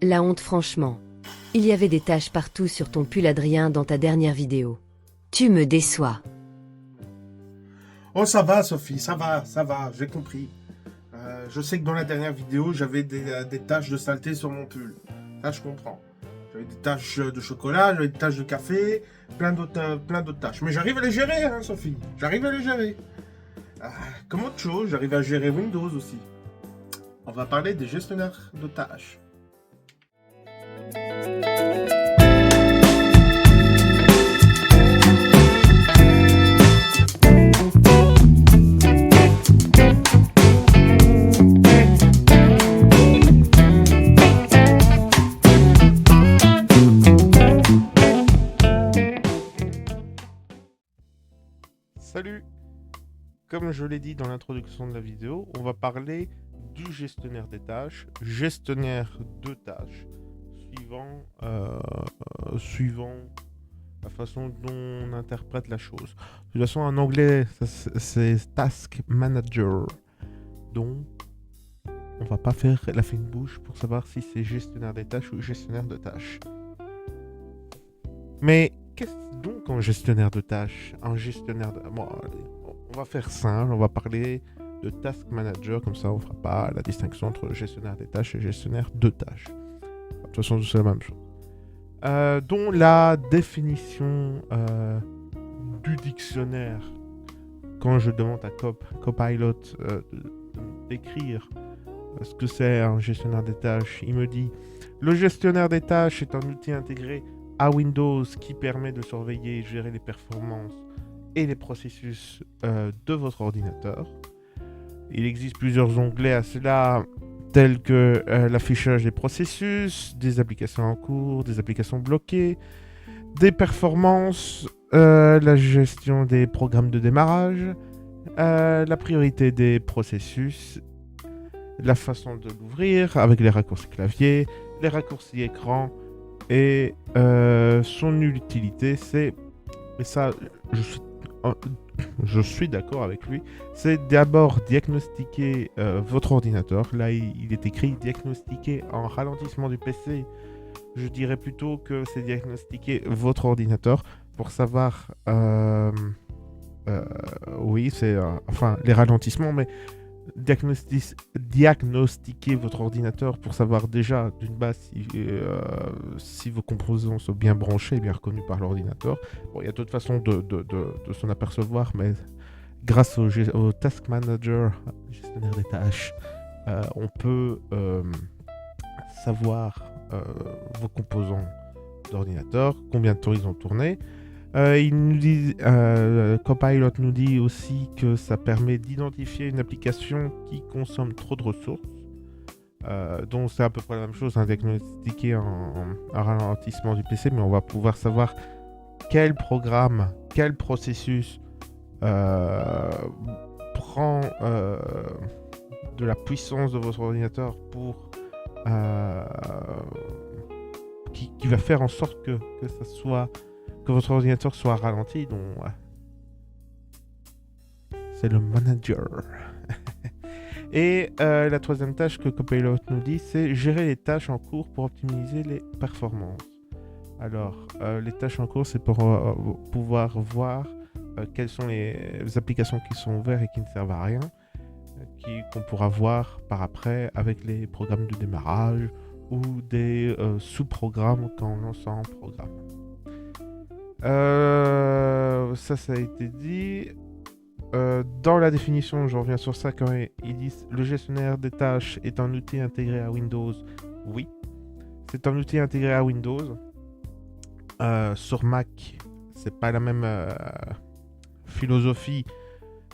La honte franchement. Il y avait des taches partout sur ton pull Adrien dans ta dernière vidéo. Tu me déçois. Oh, ça va, Sophie, ça va, j'ai compris. Je sais que dans la dernière vidéo, j'avais des taches de saleté sur mon pull. Ça, je comprends. J'avais des taches de chocolat, j'avais des taches de café, plein d'autres taches. Mais j'arrive à les gérer, hein, Sophie. J'arrive à les gérer. Comme autre chose, j'arrive à gérer Windows aussi. On va parler des gestionnaires de tâches. Salut! Comme je l'ai dit dans l'introduction de la vidéo, on va parler du gestionnaire des tâches, gestionnaire de tâches, suivant la façon dont on interprète la chose. De toute façon, en anglais, c'est Task Manager. Donc, on va pas faire la fine bouche pour savoir si c'est gestionnaire des tâches ou gestionnaire de tâches. Mais qu'est-ce donc un gestionnaire de tâches? Un gestionnaire de... Bon, allez, on va faire simple, on va parler de Task Manager, comme ça on fera pas la distinction entre gestionnaire des tâches et gestionnaire de tâches. De toute façon, c'est la même chose. Dont la définition du dictionnaire, quand je demande à Copilot d'écrire ce que c'est un gestionnaire des tâches, il me dit: le gestionnaire des tâches est un outil intégré à Windows qui permet de surveiller et gérer les performances et les processus de votre ordinateur. Il existe plusieurs onglets à cela, tels que l'affichage des processus, des applications en cours, des applications bloquées, des performances, la gestion des programmes de démarrage, la priorité des processus, la façon de l'ouvrir avec les raccourcis clavier, les raccourcis écran et son utilité, c'est... Mais ça, je suis d'accord avec lui. C'est d'abord diagnostiquer votre ordinateur. Là, il est écrit diagnostiquer en ralentissement du PC. Je dirais plutôt que c'est diagnostiquer votre ordinateur pour savoir... oui, c'est... enfin, les ralentissements, mais... diagnostiquer votre ordinateur pour savoir déjà d'une base si vos composants sont bien branchés et bien reconnus par l'ordinateur. Bon, il y a d'autres façons de s'en apercevoir, mais grâce au Task Manager, gestionnaire des tâches, on peut savoir vos composants d'ordinateur, combien de temps ils ont tourné. Il nous dit, Copilot nous dit aussi que ça permet d'identifier une application qui consomme trop de ressources. Donc c'est à peu près la même chose, hein, diagnostiquer un ralentissement du PC, mais on va pouvoir savoir quel programme, quel processus prend de la puissance de votre ordinateur pour qui va faire en sorte que ça soit que votre ordinateur soit ralenti, donc c'est le manager. Et la troisième tâche que Copilot nous dit, c'est gérer les tâches en cours pour optimiser les performances. Alors, les tâches en cours, c'est pour pouvoir voir quelles sont les applications qui sont ouvertes et qui ne servent à rien, qu'on pourra voir par après avec les programmes de démarrage ou des sous-programmes quand on lance un programme. Ça a été dit. Dans la définition, je reviens sur ça quand ils disent le gestionnaire des tâches est un outil intégré à Windows. Oui, c'est un outil intégré à Windows. Sur Mac, c'est pas la même philosophie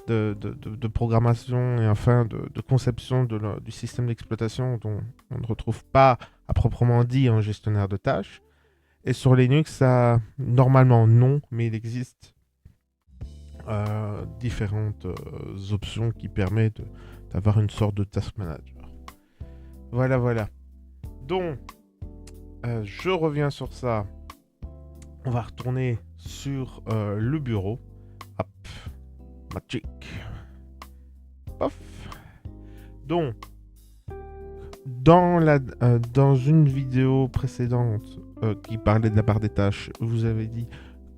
de programmation et enfin de conception du système d'exploitation dont on ne retrouve pas à proprement dit un gestionnaire de tâches. Et sur Linux, ça, normalement non, mais il existe différentes options qui permettent d'avoir une sorte de task manager. Voilà. Donc, je reviens sur ça. On va retourner sur le bureau. Hop, magic. Pof. Donc, Dans une vidéo précédente qui parlait de la barre des tâches, vous avez dit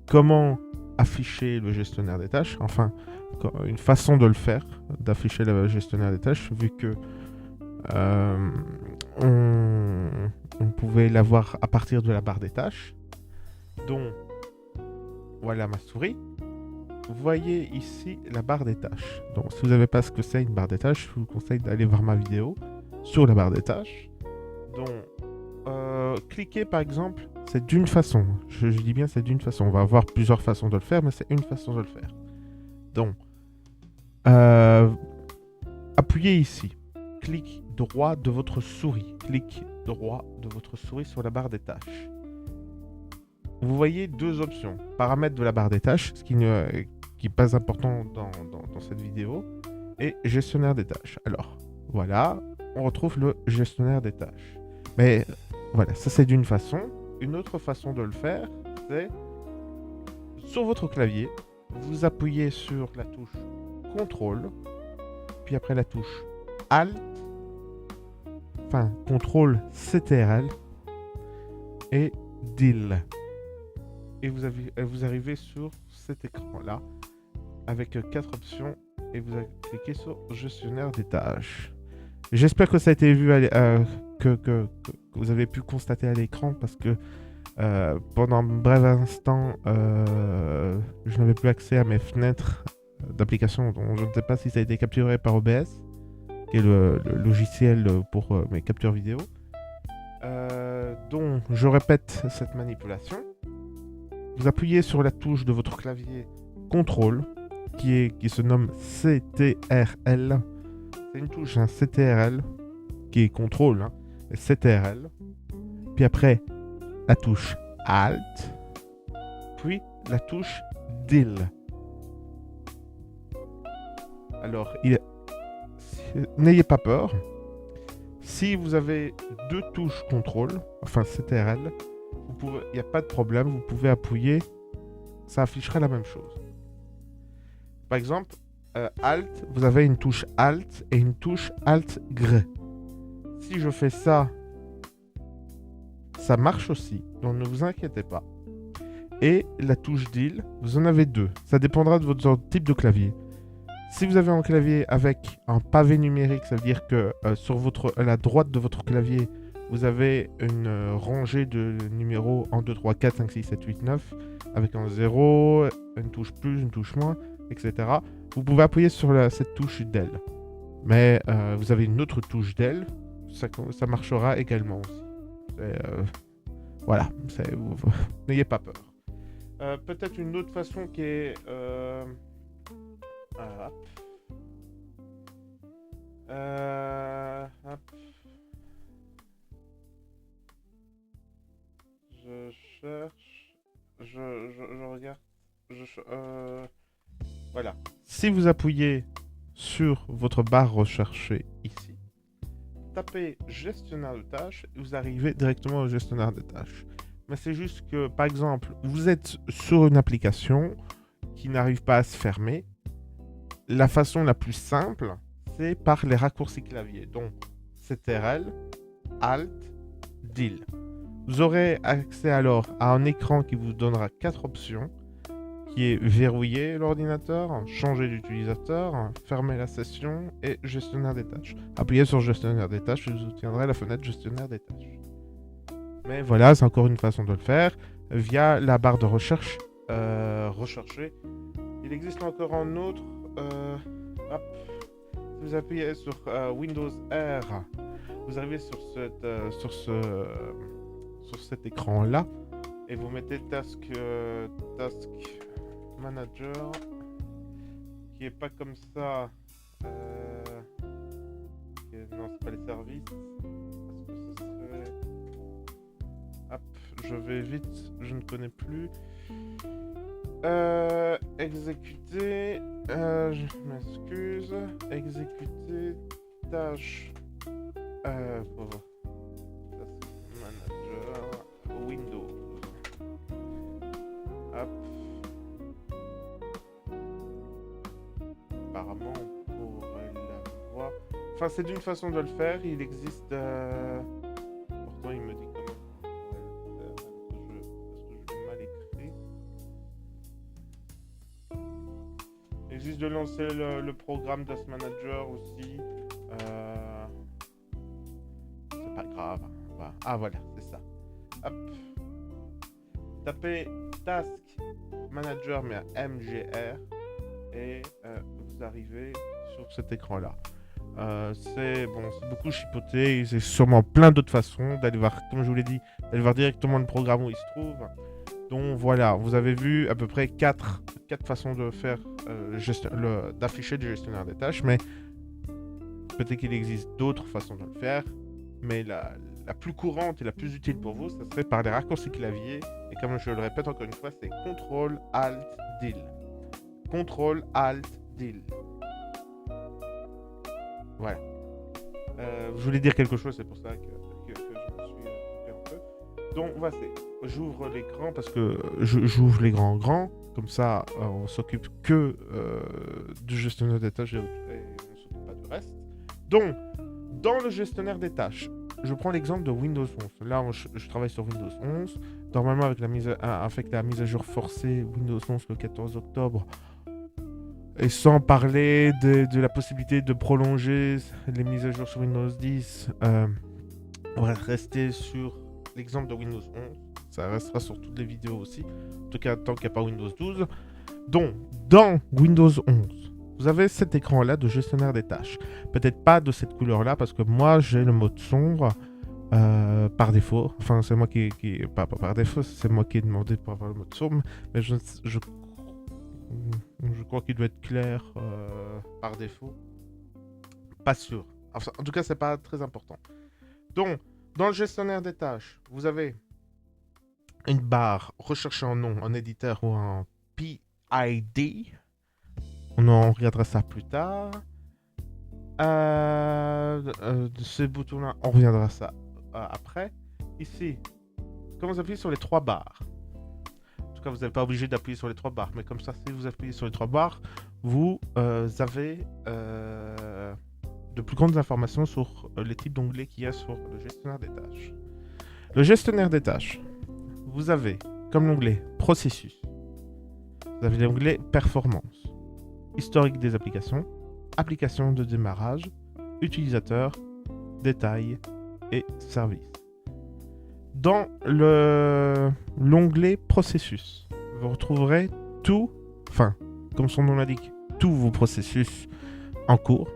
comment afficher le gestionnaire des tâches, enfin une façon de le faire, d'afficher le gestionnaire des tâches, vu que on pouvait l'avoir à partir de la barre des tâches. Donc voilà ma souris. Vous voyez ici la barre des tâches. Donc si vous n'avez pas ce que c'est une barre des tâches, je vous conseille d'aller voir ma vidéo sur la barre des tâches. Donc cliquer par exemple, c'est d'une façon. Je dis bien c'est d'une façon. On va avoir plusieurs façons de le faire, mais c'est une façon de le faire. Donc appuyez ici. Clic droit de votre souris. Clic droit de votre souris sur la barre des tâches. Vous voyez deux options. Paramètres de la barre des tâches, ce qui n'est pas important dans cette vidéo, et gestionnaire des tâches. Alors, voilà, on retrouve le gestionnaire des tâches. Mais voilà, ça c'est d'une façon. Une autre façon de le faire, c'est sur votre clavier, vous appuyez sur la touche CTRL, puis après la touche ALT, enfin CTRL CTRL et DIL. Et vous arrivez sur cet écran-là avec 4 options et vous cliquez sur gestionnaire des tâches. J'espère que ça a été vu, que vous avez pu constater à l'écran parce que pendant un bref instant, je n'avais plus accès à mes fenêtres d'application. Donc je ne sais pas si ça a été capturé par OBS, qui est le logiciel pour mes captures vidéo. Donc je répète cette manipulation. Vous appuyez sur la touche de votre clavier CTRL, qui se nomme CTRL. C'est une touche CTRL, qui est CTRL, et CTRL. Puis après, la touche ALT, puis la touche DIL. Alors, n'ayez pas peur. Si vous avez deux touches CTRL, enfin CTRL, il n'y a pas de problème, vous pouvez appuyer, ça affichera la même chose. Par exemple, Alt, vous avez une touche Alt et une touche Alt-Gr. Si je fais ça, ça marche aussi, donc ne vous inquiétez pas. Et la touche DIL, vous en avez deux. Ça dépendra de votre type de clavier. Si vous avez un clavier avec un pavé numérique, ça veut dire que sur à la droite de votre clavier, vous avez une rangée de numéros 1, 2, 3, 4, 5, 6, 7, 8, 9, avec un 0, une touche plus, une touche moins, etc. Vous pouvez appuyer sur cette touche DEL. Mais vous avez une autre touche DEL, ça marchera également aussi. Voilà, n'ayez pas peur. Peut-être une autre façon qui est... hop. Je cherche... Je regarde... Voilà. Si vous appuyez sur votre barre recherchée ici, tapez gestionnaire de tâches et vous arrivez directement au gestionnaire de tâches. Mais c'est juste que, par exemple, vous êtes sur une application qui n'arrive pas à se fermer. La façon la plus simple, c'est par les raccourcis clavier. Donc, CTRL, ALT, DIL. Vous aurez accès alors à un écran qui vous donnera 4 options, qui est verrouiller l'ordinateur, changer d'utilisateur, fermer la session et gestionnaire des tâches. Appuyez sur gestionnaire des tâches, vous obtiendrez la fenêtre gestionnaire des tâches. Mais voilà, c'est encore une façon de le faire via la barre de recherche rechercher. Il existe encore un autre. Hop. Si vous appuyez sur Windows R, vous arrivez sur cet écran là et vous mettez Task Manager qui est pas comme ça. Non, c'est pas les services. Est-ce que ce serait... Hop, je vais vite, je ne connais plus. Exécuter, je m'excuse. Exécuter tâche. Task Manager Windows. Hop. Apparemment, on pourrait la voir. Enfin, c'est d'une façon de le faire. Il existe. Pourtant, il me dit comment. Est-ce que je l'ai mal écrit? Il existe de lancer le programme Task Manager aussi. C'est pas grave. Ah, voilà, c'est ça. Hop. Tapez Task Manager, mais à MGR. Et vous arrivez sur cet écran-là. C'est beaucoup chipoté. C'est sûrement plein d'autres façons d'aller voir, comme je vous l'ai dit, d'aller voir directement le programme où il se trouve. Donc voilà, vous avez vu à peu près 4 façons de faire d'afficher le gestionnaire des tâches, mais peut-être qu'il existe d'autres façons de le faire. Mais la plus courante et la plus utile pour vous, ça serait par les raccourcis clavier. Et comme je le répète encore une fois, c'est CTRL-ALT-DIL. CTRL-ALT-DIL. Voilà. Je voulais dire quelque chose, c'est pour ça que je me suis coupé un peu. Donc, voilà, j'ouvre l'écran parce que j'ouvre les grands, comme ça, on s'occupe que du gestionnaire des tâches et on ne s'occupe pas du reste. Donc, dans le gestionnaire des tâches, je prends l'exemple de Windows 11. Là, je travaille sur Windows 11. Normalement, avec la mise à jour forcée Windows 11 le 14 octobre, et sans parler de la possibilité de prolonger les mises à jour sur Windows 10, on va rester sur l'exemple de Windows 11. Ça restera sur toutes les vidéos aussi. En tout cas, tant qu'il n'y a pas Windows 12. Donc, dans Windows 11, vous avez cet écran-là de gestionnaire des tâches. Peut-être pas de cette couleur-là, parce que moi, j'ai le mode sombre par défaut. Enfin, c'est moi qui pas par défaut, c'est moi qui ai demandé pour avoir le mode sombre. Mais je crois qu'il doit être clair par défaut. Pas sûr. Enfin, en tout cas, c'est pas très important. Donc, dans le gestionnaire des tâches, vous avez une barre rechercher en nom, en éditeur ou en PID. On en regardera ça plus tard. Ce bouton-là, on reviendra à ça après. Ici, quand vous appuyez sur les 3 barres, en tout cas, vous n'êtes pas obligé d'appuyer sur les 3 barres, mais comme ça, si vous appuyez sur les 3 barres, vous avez de plus grandes informations sur les types d'onglets qu'il y a sur le gestionnaire des tâches. Le gestionnaire des tâches, vous avez comme l'onglet processus, vous avez l'onglet performance, historique des applications, application de démarrage, utilisateur, détails et services. Dans l'onglet processus, vous retrouverez tout, enfin, comme son nom l'indique, tous vos processus en cours.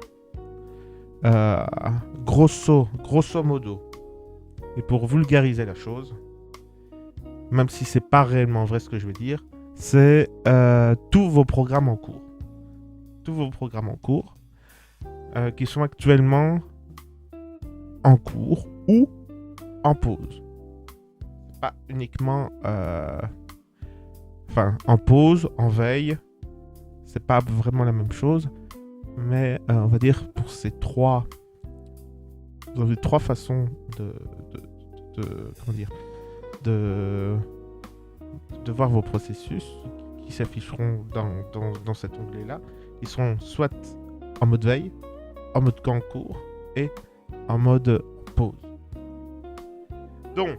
Grosso modo, et pour vulgariser la chose, même si c'est pas réellement vrai ce que je vais dire, c'est tous vos programmes en cours. Tous vos programmes en cours qui sont actuellement en cours ou en pause. Pas uniquement en pause, en veille, c'est pas vraiment la même chose, mais on va dire pour ces 3, vous avez 3 façons de voir vos processus qui s'afficheront dans cet onglet là. Ils seront soit en mode veille, en mode cours et en mode pause. Donc,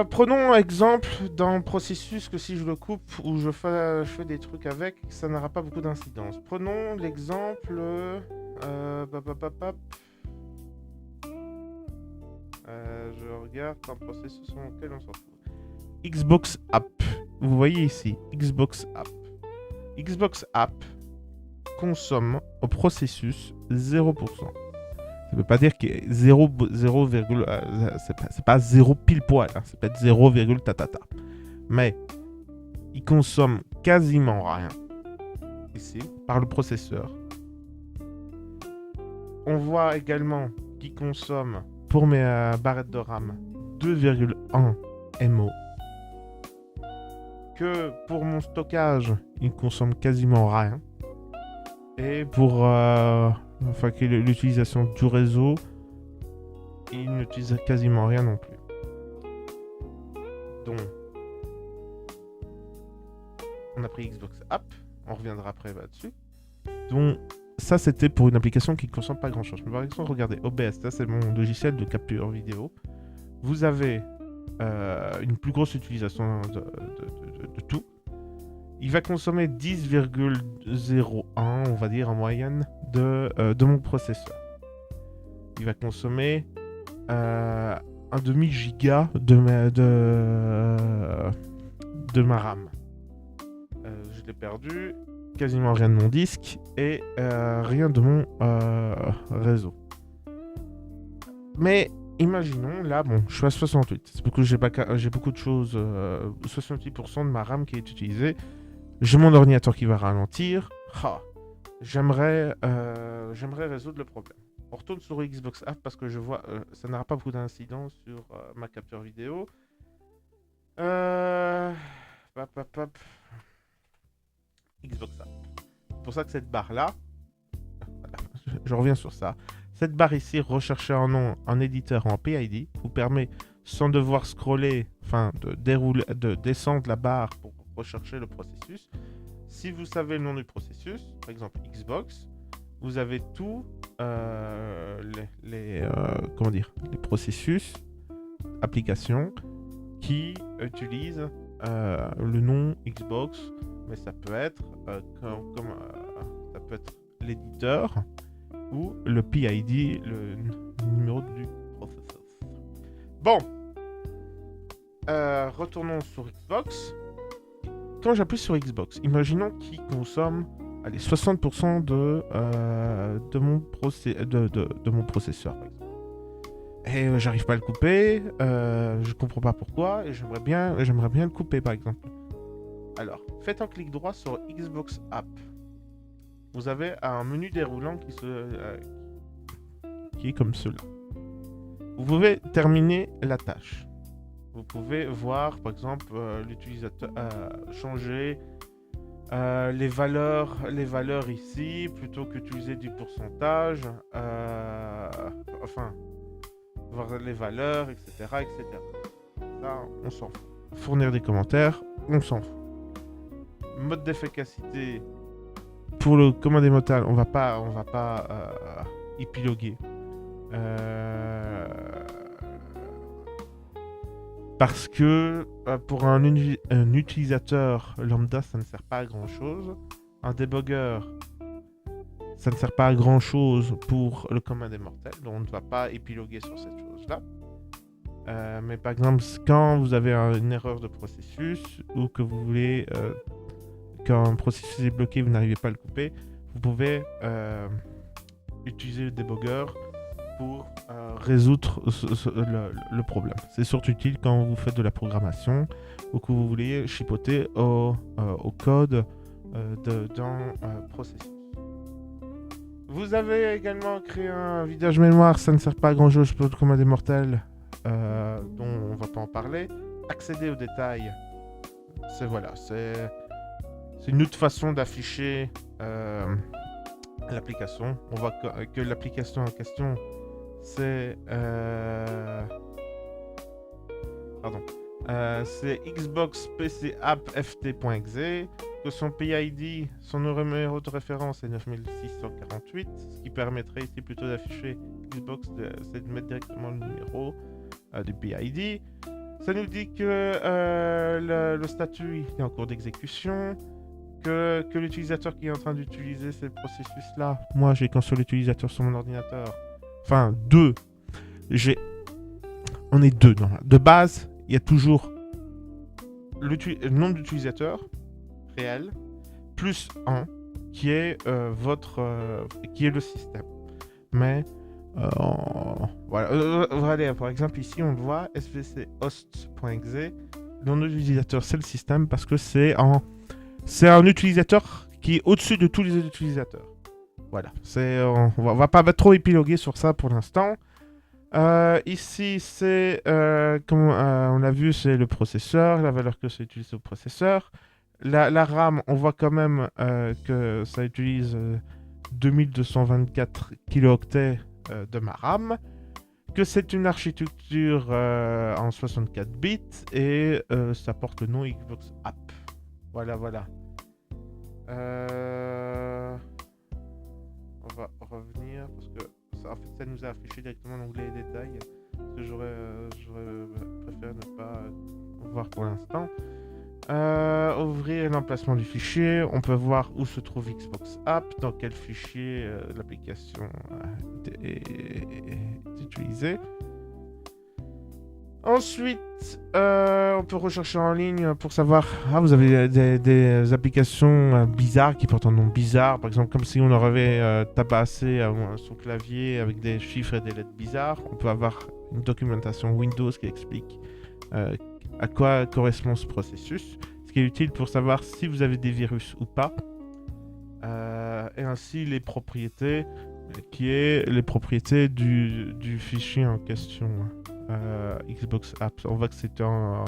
prenons un exemple d'un processus que si je le coupe ou je fais des trucs avec, ça n'aura pas beaucoup d'incidence. Prenons l'exemple... je regarde un processus sur lequel on s'en fout. Xbox App. Vous voyez ici, Xbox App. Xbox App consomme au processus 0%. Ça veut pas dire que 0, c'est pas 0 pile poil, hein, c'est peut-être 0, tatata. Mais il consomme quasiment rien ici par le processeur. On voit également qu'il consomme pour mes barrettes de RAM 2,1 MO. Que pour mon stockage, il consomme quasiment rien. Et pour l'utilisation du réseau, il n'utilise quasiment rien non plus. Donc, on a pris Xbox App, on reviendra après là-dessus. Donc, ça c'était pour une application qui ne consomme pas grand chose. Mais par exemple, regardez, OBS, ça c'est mon logiciel de capture vidéo. Vous avez une plus grosse utilisation de tout. Il va consommer 10,01, on va dire en moyenne, de mon processeur. Il va consommer un demi-giga de ma RAM. Je l'ai perdu, quasiment rien de mon disque et rien de mon réseau. Mais imaginons, là, bon, je suis à 68. C'est parce que j'ai beaucoup de choses, 68% de ma RAM qui est utilisée. J'ai mon ordinateur qui va ralentir. J'aimerais résoudre le problème. On retourne sur Xbox App parce que je vois ça n'aura pas beaucoup d'incidence sur ma capture vidéo. Xbox App. C'est pour ça que cette barre-là, voilà, je reviens sur ça. Cette barre ici, rechercher un nom en éditeur en PID, vous permet, sans devoir scroller, de descendre la barre pour rechercher le processus. Si vous savez le nom du processus, par exemple Xbox, vous avez tous les processus, applications qui utilisent le nom Xbox, mais ça peut être ça peut être l'éditeur ou le PID, le numéro du processeur. Bon, retournons sur Xbox. Quand j'appuie sur Xbox, imaginons qu'il consomme 60% de mon processeur, par exemple. Et j'arrive pas à le couper, je comprends pas pourquoi, et j'aimerais bien le couper, par exemple. Alors, faites un clic droit sur Xbox App. Vous avez un menu déroulant qui est comme cela. Vous pouvez terminer la tâche. Vous pouvez voir, par exemple, l'utilisateur changer les valeurs ici, plutôt qu'utiliser du pourcentage. Voir les valeurs, etc., etc. Ça, on s'en fout. Fournir des commentaires, on s'en fout. Mode d'efficacité. Pour le commande mortal, on va pas épiloguer. Parce que pour un utilisateur lambda, ça ne sert pas à grand chose. Un debugger, ça ne sert pas à grand chose pour le commun des mortels, donc on ne va pas épiloguer sur cette chose-là. Mais par exemple, quand vous avez une erreur de processus ou que vous voulez, quand un processus est bloqué, vous n'arrivez pas à le couper, vous pouvez utiliser le debugger pour résoudre le problème. C'est surtout utile quand vous faites de la programmation ou que vous voulez chipoter au code d'un processus. Vous avez également créé un vidage mémoire, ça ne sert pas à grand chose pour le commun des mortels, dont on ne va pas en parler. Accéder aux détails, c'est une autre façon d'afficher l'application. On voit que l'application en question, c'est Xbox PC App FT.exe, que son PID, son numéro de référence est 9648, ce qui permettrait ici plutôt d'afficher Xbox, c'est de mettre directement le numéro du PID. Ça nous dit que le statut est en cours d'exécution, que l'utilisateur qui est en train d'utiliser ce processus-là, moi j'ai qu'un seul utilisateur sur mon ordinateur, enfin deux, on est deux. De base, il y a toujours le nombre d'utilisateurs réel plus 1 qui est qui est le système. Mais voilà, par exemple ici on le voit, svchost.exe, le nom de l'utilisateur c'est le système parce que c'est un utilisateur qui est au-dessus de tous les autres utilisateurs. Voilà, on va pas trop épiloguer sur ça pour l'instant. Ici, c'est, comme on l'a vu, c'est le processeur, la valeur que ça utilise au processeur. La RAM, on voit quand même que ça utilise 2224 kilooctets de ma RAM, que c'est une architecture en 64 bits et ça porte le nom Xbox App. Voilà. on va revenir parce que en fait, ça nous a affiché directement l'onglet détails. Que j'aurais préféré ne pas voir pour l'instant. Ouvrir l'emplacement du fichier. On peut voir où se trouve Xbox App, dans quel fichier l'application est utilisée. Ensuite, on peut rechercher en ligne pour savoir... Ah, vous avez des applications bizarres qui portent un nom bizarre. Par exemple, comme si on aurait tabassé son clavier avec des chiffres et des lettres bizarres. On peut avoir une documentation Windows qui explique à quoi correspond ce processus. Ce qui est utile pour savoir si vous avez des virus ou pas. Et ainsi les propriétés, les propriétés du fichier en question. Xbox Apps. On voit que c'est un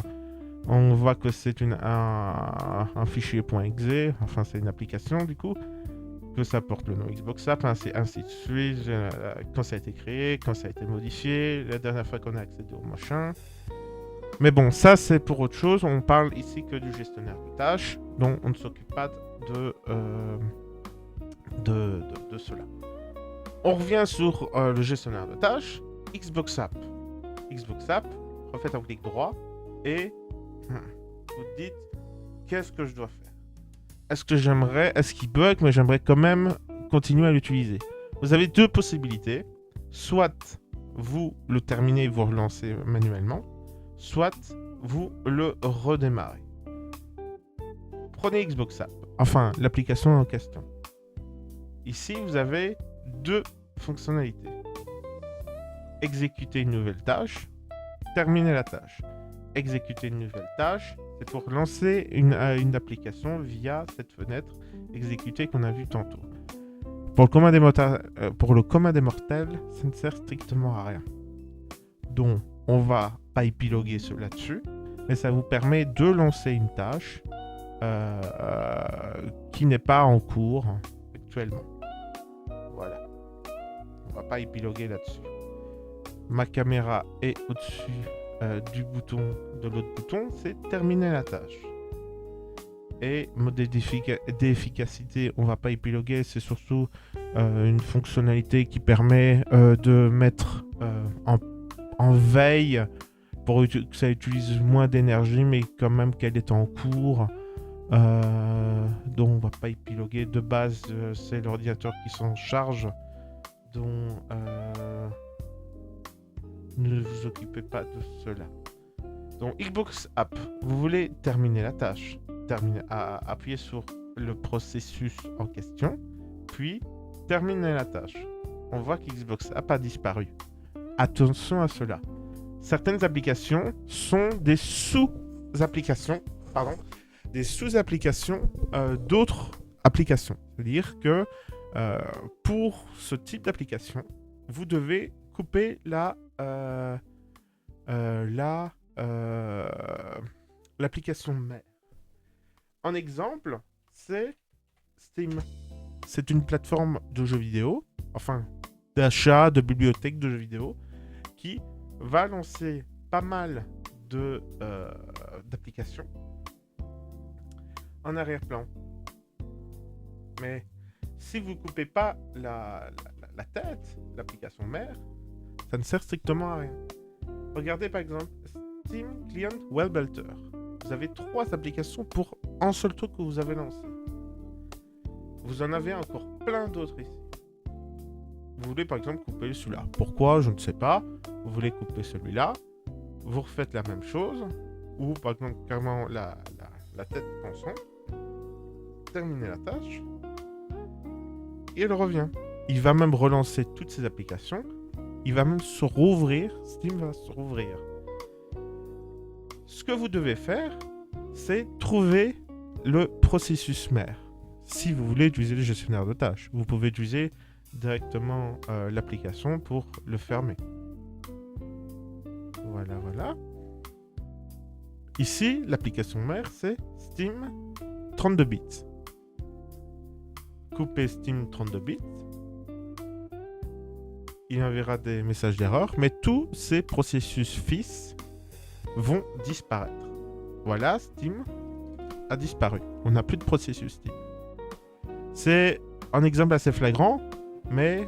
fichier .exe, enfin c'est une application du coup, que ça porte le nom Xbox App, ainsi de suite, quand ça a été créé, quand ça a été modifié, la dernière fois qu'on a accédé au machin. Mais bon, ça c'est pour autre chose, on parle ici que du gestionnaire de tâches, donc on ne s'occupe pas de cela. On revient sur le gestionnaire de tâches, Xbox App. Xbox App, refaites un clic droit et vous dites qu'est-ce que je dois faire. Est-ce qu'il bug, mais j'aimerais quand même continuer à l'utiliser. Vous avez deux possibilités, soit vous le terminez et vous relancez manuellement, soit vous le redémarrez. Prenez Xbox App, enfin l'application en question. Ici vous avez deux fonctionnalités. Exécuter une nouvelle tâche, terminer la tâche. Exécuter une nouvelle tâche, c'est pour lancer une application via cette fenêtre exécutée qu'on a vue tantôt. Pour le commun des mortels, ça ne sert strictement à rien. Donc, on va pas épiloguer là-dessus, mais ça vous permet de lancer une tâche qui n'est pas en cours actuellement. Voilà. On va pas épiloguer là-dessus. Ma caméra est au-dessus de l'autre bouton, c'est terminer la tâche. Et mode d'efficacité, on va pas épiloguer, c'est surtout une fonctionnalité qui permet de mettre en veille pour que ça utilise moins d'énergie, mais quand même qu'elle est en cours. Donc on va pas épiloguer. De base, c'est l'ordinateur qui s'en charge. Donc ne vous occupez pas de cela. Donc Xbox App, vous voulez terminer la tâche. Appuyez sur le processus en question, puis terminer la tâche. On voit qu'Xbox App a disparu. Attention à cela. Certaines applications sont des sous-applications, d'autres applications. C'est-à-dire que pour ce type d'application, vous devez couper l'application mère. En exemple, c'est Steam. C'est une plateforme de jeux vidéo, enfin d'achat, de bibliothèque de jeux vidéo, qui va lancer pas mal d'applications en arrière-plan. Mais si vous ne coupez pas la tête, l'application mère, ça ne sert strictement à rien. Regardez par exemple Steam Client Web Builder. Vous avez 3 applications pour un seul truc que vous avez lancé. Vous en avez encore plein d'autres ici. Vous voulez par exemple couper celui-là. Pourquoi? Je ne sais pas. Vous voulez couper celui-là. Vous refaites la même chose. Ou par exemple carrément la tête pensant. Terminez la tâche. Et elle revient. Il va même relancer toutes ces applications. Il va même se rouvrir. Steam va se rouvrir. Ce que vous devez faire, c'est trouver le processus mère. Si vous voulez utiliser le gestionnaire de tâches, vous pouvez utiliser directement l'application pour le fermer. Voilà. Ici, l'application mère, c'est Steam 32 bits. Coupez Steam 32 bits. Il enverra des messages d'erreur, mais tous ces processus fils vont disparaître. Voilà, Steam a disparu. On n'a plus de processus Steam. C'est un exemple assez flagrant. Mais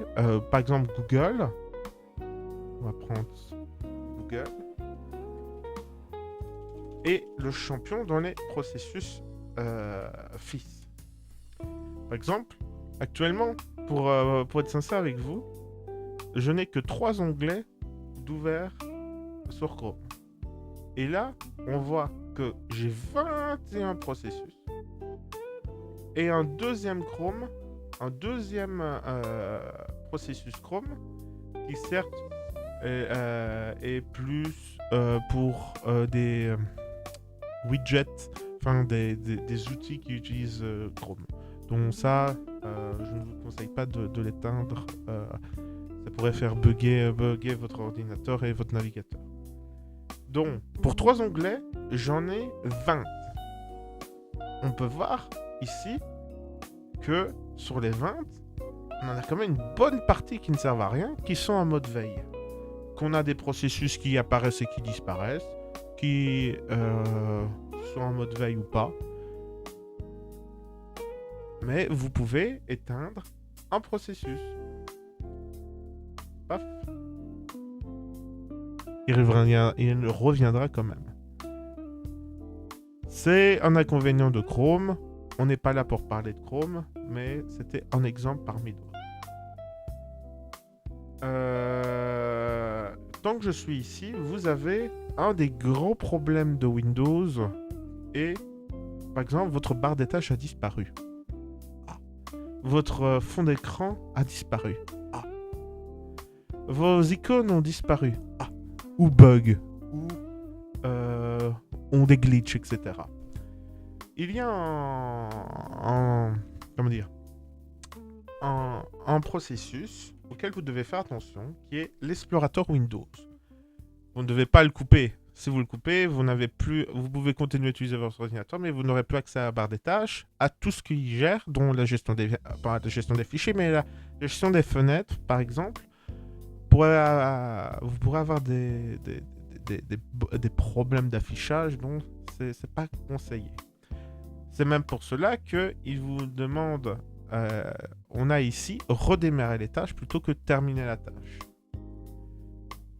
par exemple Google, on va prendre Google, est le champion dans les processus FIS. Par exemple, actuellement, pour être sincère avec vous, je n'ai que 3 onglets d'ouvert sur Chrome. Et là, on voit que j'ai 21 processus et un deuxième Chrome, un deuxième processus Chrome qui certes est plus pour des widgets, enfin des outils qui utilisent Chrome. Donc ça, je ne vous conseille pas de l'éteindre. Ça pourrait faire bugger votre ordinateur et votre navigateur. Donc, pour 3 onglets, j'en ai 20. On peut voir ici que sur les 20, on en a quand même une bonne partie qui ne servent à rien, qui sont en mode veille. Qu'on a des processus qui apparaissent et qui disparaissent, qui sont en mode veille ou pas. Mais vous pouvez éteindre un processus. Paf. Il reviendra quand même. C'est un inconvénient de Chrome. On n'est pas là pour parler de Chrome, mais c'était un exemple parmi d'autres. Tant que je suis ici, vous avez un des gros problèmes de Windows et, par exemple, votre barre des tâches a disparu. Ah. Votre fond d'écran a disparu. Ah. Vos icônes ont disparu. Ah. Ou bug. Ou ont des glitches, etc. Il y a un processus auquel vous devez faire attention, qui est l'explorateur Windows. Vous ne devez pas le couper. Si vous le coupez, vous pouvez continuer à utiliser votre ordinateur, mais vous n'aurez plus accès à la barre des tâches, à tout ce qu'il gère, dont la gestion des fichiers, mais la gestion des fenêtres, par exemple. Vous pourrez avoir des problèmes d'affichage, donc c'est pas conseillé. C'est même pour cela qu'il vous demande, on a ici redémarrer les tâches plutôt que terminer la tâche.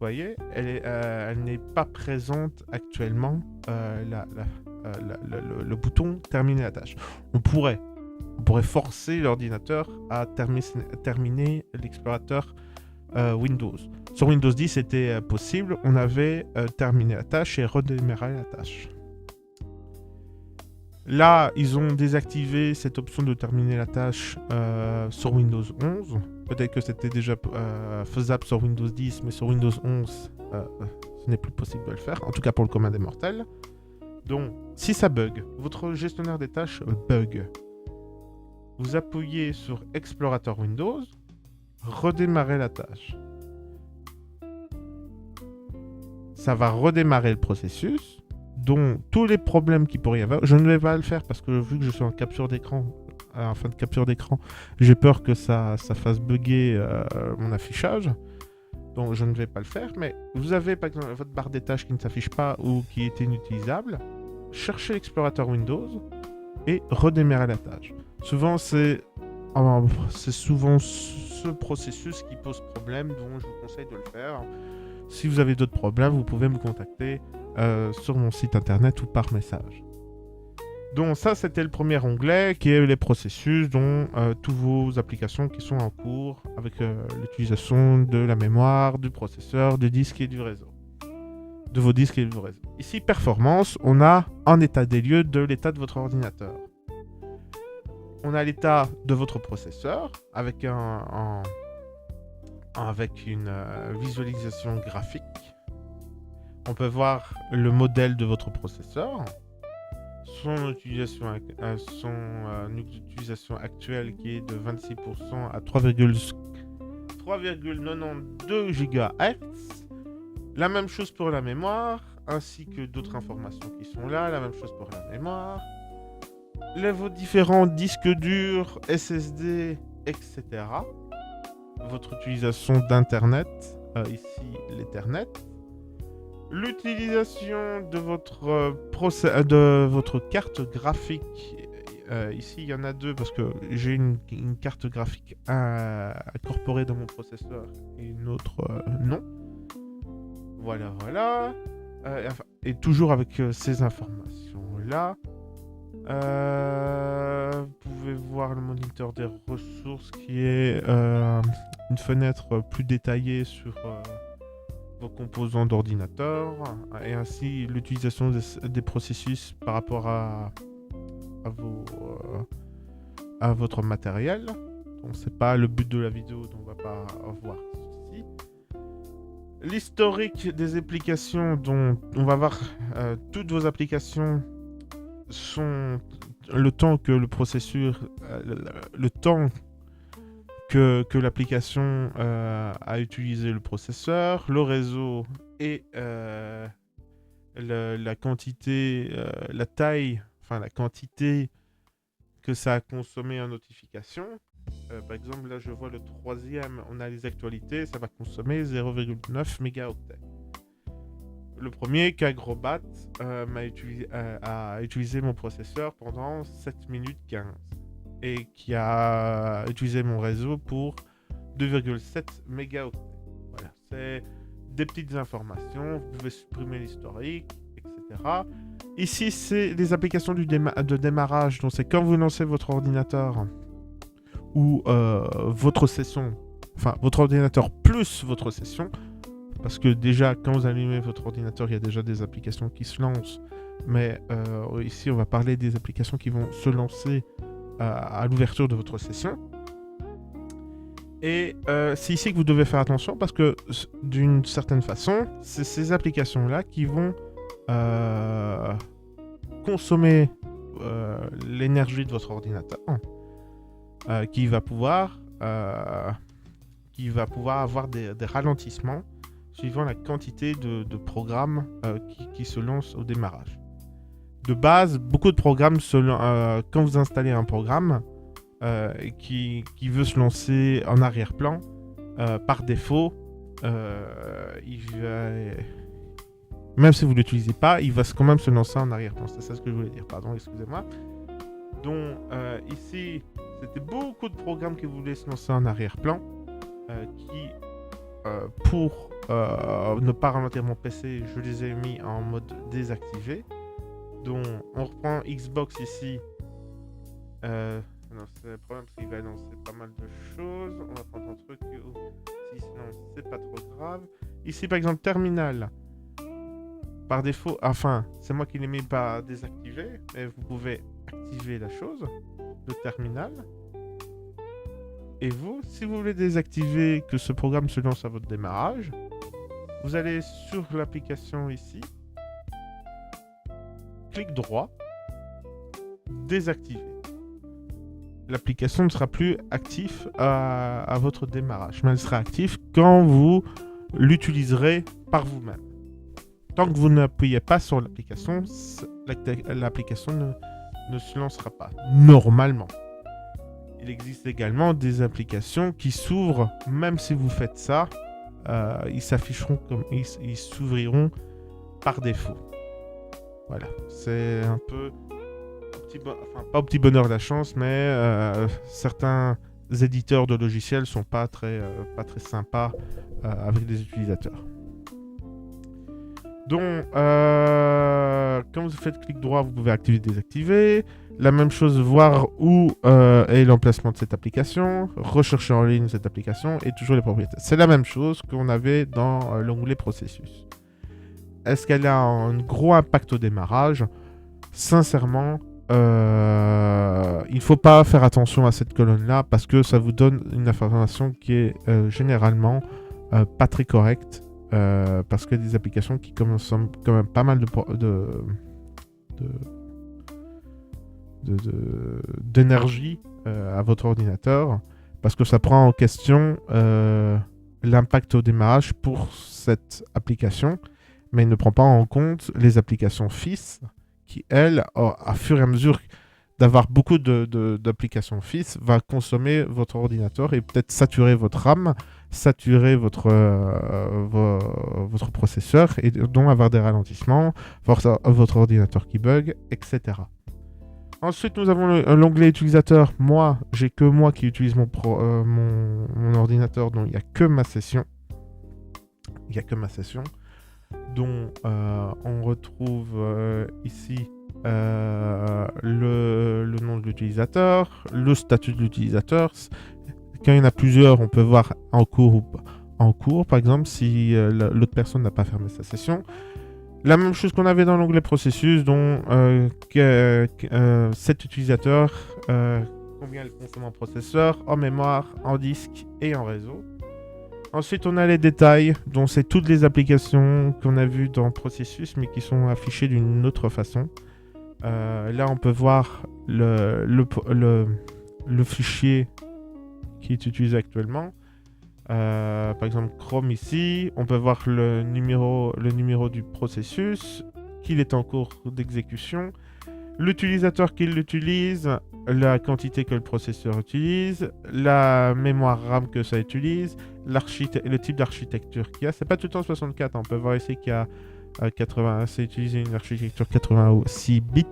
Vous voyez, elle n'est pas présente actuellement, le bouton terminer la tâche. On pourrait forcer l'ordinateur à terminer l'explorateur Windows. Sur Windows 10, c'était possible. On avait terminé la tâche et redémarré la tâche. Là, ils ont désactivé cette option de terminer la tâche sur Windows 11. Peut-être que c'était déjà faisable sur Windows 10, mais sur Windows 11, ce n'est plus possible de le faire. En tout cas pour le commun des mortels. Donc, si ça bug, votre gestionnaire des tâches bug, vous appuyez sur Explorateur Windows, redémarrer la tâche. Ça va redémarrer le processus, dont tous les problèmes qu'il pourrait y avoir. Je ne vais pas le faire parce que vu que je suis en capture d'écran, en fin de capture d'écran, j'ai peur que ça fasse bugger mon affichage. Donc je ne vais pas le faire. Mais vous avez par exemple votre barre des tâches qui ne s'affiche pas ou qui est inutilisable. Cherchez l'explorateur Windows et redémarrer la tâche. Souvent c'est souvent ce processus qui pose problème, donc je vous conseille de le faire. Si vous avez d'autres problèmes, vous pouvez me contacter sur mon site internet ou par message. Donc ça, c'était le premier onglet qui est les processus, dont toutes vos applications qui sont en cours avec l'utilisation de la mémoire, du processeur, du disque et du réseau. De vos disques et du réseau. Ici, performance, on a un état des lieux de l'état de votre ordinateur. On a l'état de votre processeur avec avec une visualisation graphique. On peut voir le modèle de votre processeur, son utilisation actuelle qui est de 26% à 3,92 GHz. La même chose pour la mémoire, ainsi que d'autres informations qui sont là. La même chose pour la mémoire. Vos différents disques durs, SSD, etc. Votre utilisation d'Internet, ici l'Ethernet. L'utilisation de votre carte graphique ici, il y en a deux parce que j'ai une carte graphique incorporée dans mon processeur et une autre non. Voilà. Et toujours avec ces informations-là. Vous pouvez voir le moniteur des ressources qui est une fenêtre plus détaillée sur vos composants d'ordinateur et ainsi l'utilisation des processus par rapport à votre matériel. Donc c'est pas le but de la vidéo, donc on va pas voir ceci. L'historique des applications, dont on va voir toutes vos applications sont le temps que le processeur, le temps que l'application a utilisé le processeur, le réseau et la quantité, la taille, enfin la quantité que ça a consommé en notification. Par exemple, là je vois le troisième, on a les actualités, ça va consommer 0,9 mégaoctets. Le premier, Kagrobat, a utilisé mon processeur pendant 7 minutes 15 et qui a utilisé mon réseau pour 2,7 mégaoctets. Voilà, c'est des petites informations, vous pouvez supprimer l'historique, etc. Ici, c'est les applications de démarrage, donc c'est quand vous lancez votre ordinateur ou votre session, enfin votre ordinateur plus votre session, parce que déjà, quand vous allumez votre ordinateur, il y a déjà des applications qui se lancent. Mais ici, on va parler des applications qui vont se lancer à l'ouverture de votre session. Et c'est ici que vous devez faire attention parce que, d'une certaine façon, c'est ces applications-là qui vont consommer l'énergie de votre ordinateur, qui va pouvoir avoir des ralentissements suivant la quantité de programmes qui se lancent au démarrage. De base, beaucoup de programmes, quand vous installez un programme qui veut se lancer en arrière-plan, par défaut, même si vous ne l'utilisez pas, il va quand même se lancer en arrière-plan. C'est ça ce que je voulais dire, pardon, excusez-moi. Donc ici, c'était beaucoup de programmes qui voulaient se lancer en arrière-plan, qui, pour ne pas ralentir mon PC, je les ai mis en mode désactivé. Donc on reprend Xbox ici. Non, c'est le problème parce qu'il va lancer pas mal de choses. On va prendre un truc où si sinon c'est pas trop grave. Ici par exemple Terminal. Par défaut, enfin c'est moi qui l'ai mis pas désactivé, mais vous pouvez activer la chose, le Terminal. Et vous, si vous voulez désactiver que ce programme se lance à votre démarrage, vous allez sur l'application ici, clic droit, désactiver. L'application ne sera plus active à votre démarrage, mais elle sera active quand vous l'utiliserez par vous-même. Tant que vous n'appuyez pas sur l'application, l'application ne se lancera pas, normalement. Il existe également des applications qui s'ouvrent, même si vous faites ça, ils s'afficheront comme ils s'ouvriront par défaut. Voilà, c'est un peu pas au petit bonheur de la chance, mais certains éditeurs de logiciels sont pas très sympas avec les utilisateurs. Donc, quand vous faites clic droit, vous pouvez activer, désactiver. La même chose, voir où est l'emplacement de cette application, rechercher en ligne cette application et toujours les propriétés. C'est la même chose qu'on avait dans l'onglet processus. Est-ce qu'elle a un gros impact au démarrage? Sincèrement, il ne faut pas faire attention à cette colonne-là parce que ça vous donne une information qui est généralement pas très correcte parce qu'il y a des applications qui consomment quand même pas mal d'énergie à votre ordinateur parce que ça prend en question l'impact au démarrage pour cette application, mais il ne prend pas en compte les applications fils qui, elles, à fur et à mesure d'avoir beaucoup d'applications fils, va consommer votre ordinateur et peut-être saturer votre RAM, saturer votre processeur et donc avoir des ralentissements, votre ordinateur qui bug, etc. Ensuite, nous avons l'onglet utilisateur. J'ai que moi qui utilise mon ordinateur, donc il n'y a que ma session. Il n'y a que ma session. Dont on retrouve ici le nom de l'utilisateur, le statut de l'utilisateur. Quand il y en a plusieurs, on peut voir en cours ou pas. En cours, par exemple, si l'autre personne n'a pas fermé sa session. La même chose qu'on avait dans l'onglet processus, dont cet utilisateur, combien il consomme en processeur, en mémoire, en disque et en réseau. Ensuite, on a les détails, dont c'est toutes les applications qu'on a vues dans processus, mais qui sont affichées d'une autre façon. Là, on peut voir le fichier qui est utilisé actuellement. Par exemple, Chrome ici, on peut voir le numéro du processus, qu'il est en cours d'exécution, l'utilisateur qui l'utilise, la quantité que le processeur utilise, la mémoire RAM que ça utilise, le type d'architecture qu'il y a. C'est pas tout le temps 64, on peut voir ici qu'il y a 80, c'est utiliser une architecture 86 bits.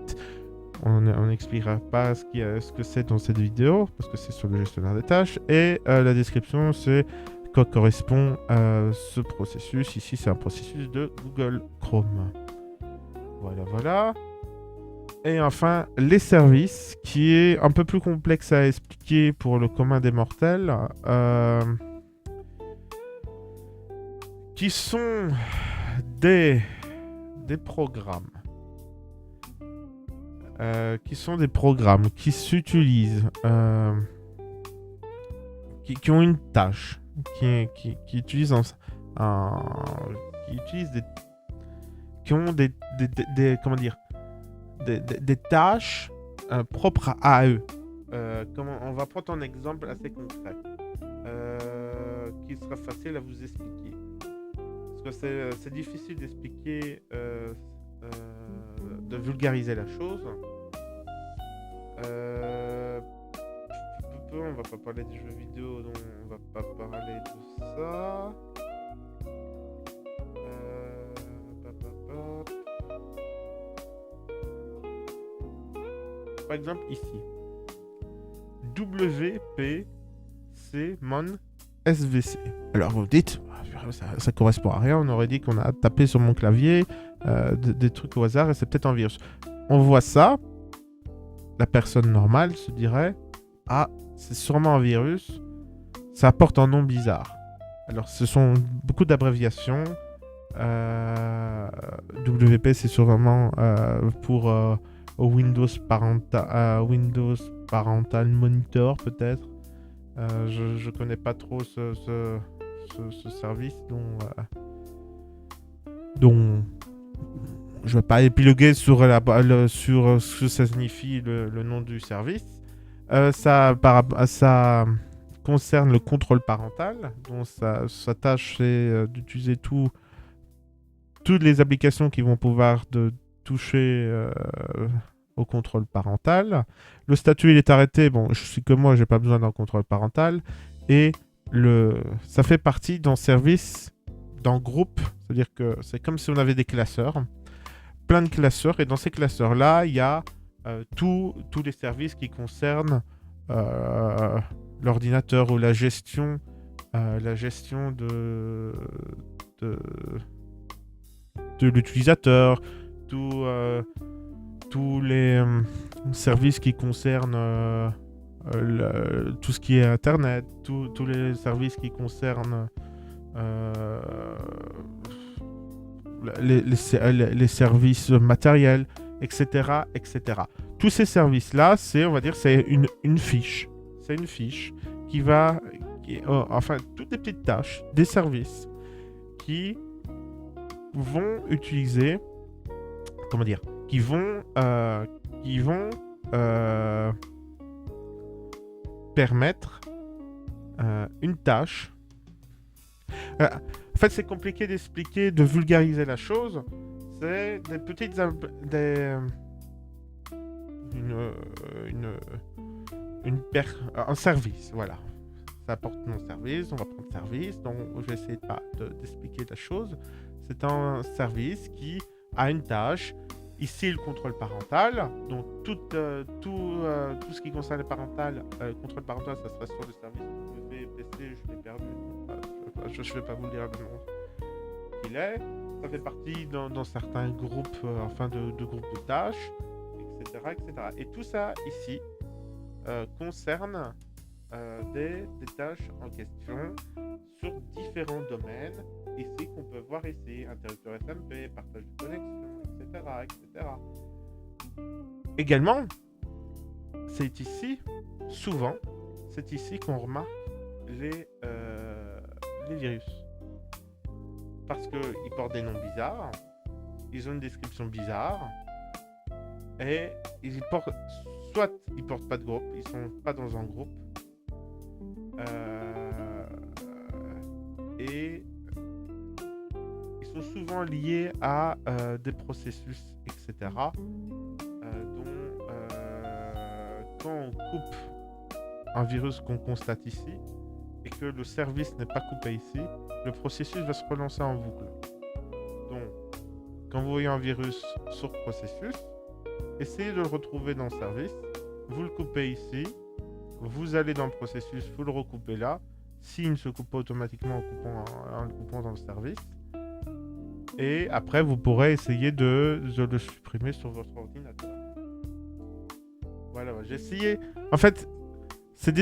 On n'expliquera pas ce que c'est dans cette vidéo, parce que c'est sur le gestionnaire des tâches. Et la description, c'est quoi correspond à ce processus. Ici, c'est un processus de Google Chrome. Voilà. Et enfin, les services, qui est un peu plus complexe à expliquer pour le commun des mortels, qui sont des programmes. Qui s'utilisent, qui ont une tâche, qui utilisent qui ont des tâches propres à eux. On va prendre un exemple assez concret qui sera facile à vous expliquer. Parce que c'est difficile d'expliquer, de vulgariser la chose. On va pas parler des jeux vidéo, donc on va pas parler de ça. Par exemple ici, WPC Mon SVC. Alors vous dites, ça correspond à rien, on aurait dit qu'on a tapé sur mon clavier des trucs au hasard et c'est peut-être un virus. On voit ça, la personne normale se dirait, ah, c'est sûrement un virus, ça apporte un nom bizarre. Alors ce sont beaucoup d'abréviations. WP c'est sûrement pour Windows Parental Monitor peut-être. Je connais pas trop ce service dont je vais pas épiloguer sur ce que ça signifie le nom du service. Ça concerne le contrôle parental, dont sa tâche c'est d'utiliser toutes les applications qui vont pouvoir toucher au contrôle parental. Le statut il est arrêté, bon je suis que moi, j'ai pas besoin d'un contrôle parental, et ça fait partie d'un service, d'un groupe, c'est-à-dire que c'est comme si on avait des classeurs, plein de classeurs, et dans ces classeurs-là, il y a tous les services qui concernent l'ordinateur ou la gestion de l'utilisateur, tous les services qui concernent tout ce qui est Internet, tous les services qui concernent les services matériels, etc., etc. Tous ces services-là, c'est une fiche. C'est une fiche enfin, toutes les petites tâches, des services qui vont utiliser, qui vont permettre une tâche. En fait, c'est compliqué d'expliquer, de vulgariser la chose. C'est des petites un service, voilà. Ça apporte mon service, on va prendre service, donc je vais essayer d'expliquer la chose. C'est un service qui a une tâche Ici, le contrôle parental. Donc, tout ce qui concerne le contrôle parental, ça sera sur le service WPC. Je l'ai perdu. Je ne vais pas vous dire le nom qu'il est. Ça fait partie dans certains groupes, de groupes de tâches, etc., etc. Et tout ça, ici, concerne des tâches en question sur différents domaines. Ici, qu'on peut voir ici, interrupteur SMP, partage de connexion, etc. Également, c'est ici qu'on remarque les virus. Parce qu'ils portent des noms bizarres, ils ont une description bizarre, et soit ils portent pas de groupe, ils sont pas dans un groupe, et ils sont souvent liés à des processus, etc. Dont quand on coupe un virus qu'on constate ici et que le service n'est pas coupé ici, le processus va se relancer en boucle. Donc, quand vous voyez un virus sur processus, essayez de le retrouver dans le service, vous le coupez ici, vous allez dans le processus, vous le recoupez là, s'il ne se coupe pas automatiquement en le coupant dans le service. Et après, vous pourrez essayer de le supprimer sur votre ordinateur. Voilà, j'ai essayé. En fait, c'est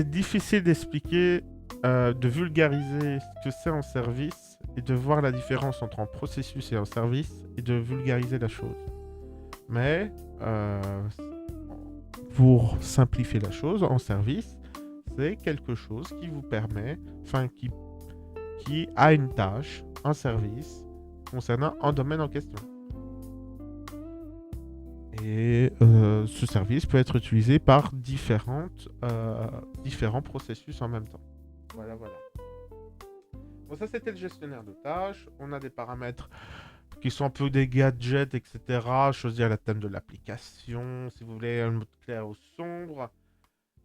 difficile d'expliquer, de vulgariser ce que c'est un service et de voir la différence entre un processus et un service et de vulgariser la chose. Mais, pour simplifier la chose, un service, c'est quelque chose qui vous permet, qui a une tâche, un service, concernant un domaine en question. Et ce service peut être utilisé par différents processus en même temps. Voilà. Bon, ça c'était le gestionnaire de tâches. On a des paramètres qui sont un peu des gadgets, etc. Choisir la thème de l'application, si vous voulez un mode clair ou sombre.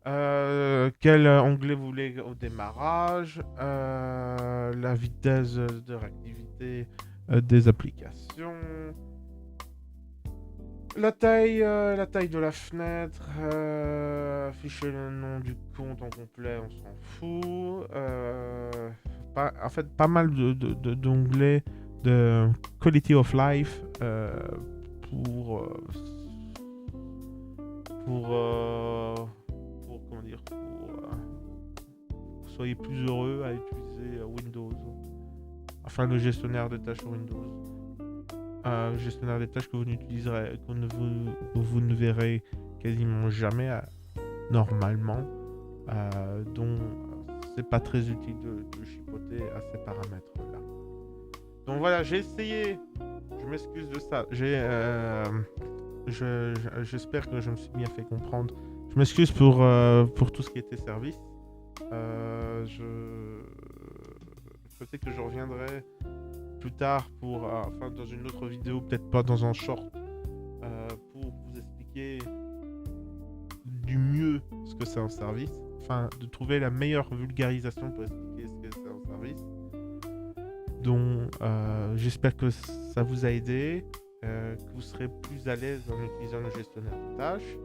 Quel onglet vous voulez au démarrage, la vitesse de réactivité des applications, la taille de la fenêtre, afficher le nom du compte en complet, on s'en fout. Pas mal d'onglets de quality of life pour soyez plus heureux à utiliser Windows. Enfin, le gestionnaire de tâches Windows. Gestionnaire des tâches que vous ne verrez quasiment jamais normalement, dont c'est pas très utile de chipoter à ces paramètres là. Donc voilà, j'ai essayé, je m'excuse de ça, j'espère que je me suis bien fait comprendre. Je m'excuse pour tout ce qui était service. Je sais que je reviendrai plus tard dans une autre vidéo, peut-être pas dans un short, pour vous expliquer du mieux ce que c'est un service, de trouver la meilleure vulgarisation pour expliquer ce que c'est un service. Donc j'espère que ça vous a aidé, que vous serez plus à l'aise en utilisant le gestionnaire de tâches.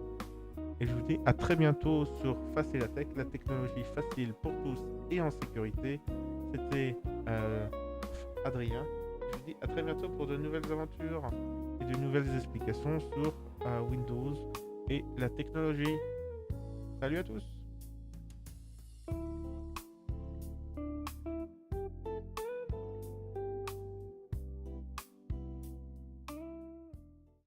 Et je vous dis à très bientôt sur Facile la Tech, la technologie facile pour tous et en sécurité. C'était Adrien. Je vous dis à très bientôt pour de nouvelles aventures et de nouvelles explications sur Windows et la technologie. Salut à tous!